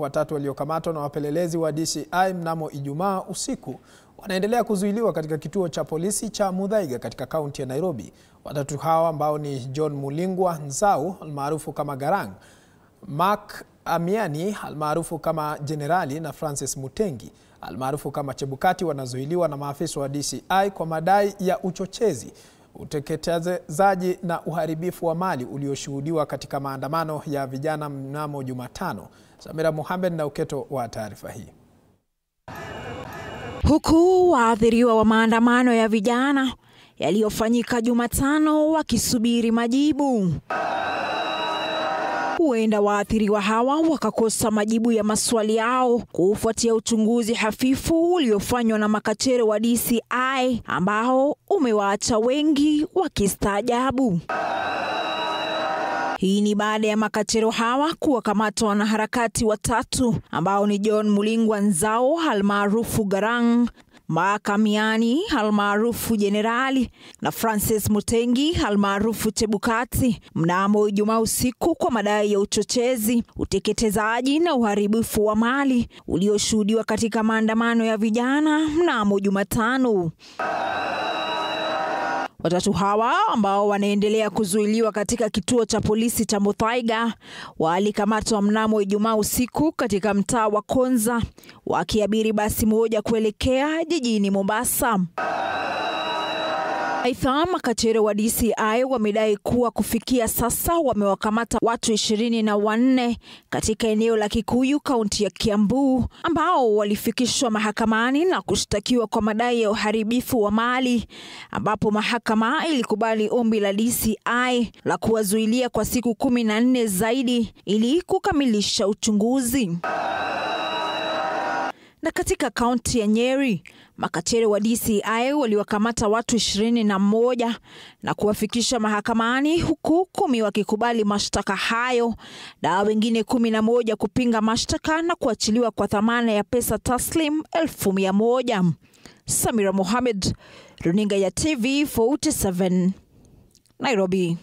watatu waliokamatwa na wapelelezi wa DCI mnamo Ijumaa usiku wanaendelea kuzuiliwa katika kituo cha polisi cha Muthaiga katika kaunti ya Nairobi. Watatu hawa ambao ni John Mulingwa Nzau almaarufu kama Garang, Mark Amiani almaarufu kama Generali na Francis Mutengi almaarufu kama Chebukati wanazuiliwa na maafisa wa DCI kwa madai ya uchochezi, uteketezaji na uharibifu wa mali ulioshuhudiwa katika maandamano ya vijana mnamo Jumatano. Samira Mohamed na uketo wa taarifa hii. Huku waathiriwa wa maandamano ya vijana yaliyofanyika Jumatano wakisubiri majibu. Huenda waathiriwa hawa wakakosa majibu ya maswali yao kufuatia uchunguzi hafifu uliofanywa na makachero wa DCI ambao umewaacha wengi wakistaajabu. Hii ni baada ya makachero hawa kuwakamata wanaharakati watatu ambao ni John Mulingwa Nzau almaarufu Garang, Mark Amiani almaarufu Generali na Francis Mutengi almaarufu Chebukati mnamo Ijumaa usiku kwa madai ya uchochezi, uteketezaji na uharibifu wa mali ulioshuhudiwa katika maandamano ya vijana mnamo Jumatano. Watatu hawa ambao wanaendelea kuzuiliwa katika kituo cha polisi cha Muthaiga walikamatwa mnamo Ijumaa usiku katika mtaa wa Konza wakiabiri basi moja kuelekea jijini Mombasa. Aidha, makachero wa DCI wamedai kuwa kufikia sasa wamewakamata watu 24 katika eneo la Kikuyu, kaunti ya Kiambu, ambao walifikishwa mahakamani na kushtakiwa kwa madai ya uharibifu wa mali, ambapo mahakama ilikubali ombi la DCI la kuwazuilia kwa siku 14 zaidi ili kukamilisha uchunguzi. Na katika kaunti ya Nyeri, makachero wa DCI waliwakamata watu 21 na kuwafikisha mahakamani, huku 10 wakikubali mashtaka hayo na wengine 11 kupinga mashtaka na kuachiliwa kwa dhamana ya pesa taslim 1,100. Samira Mohamed, runinga ya TV 47, Nairobi.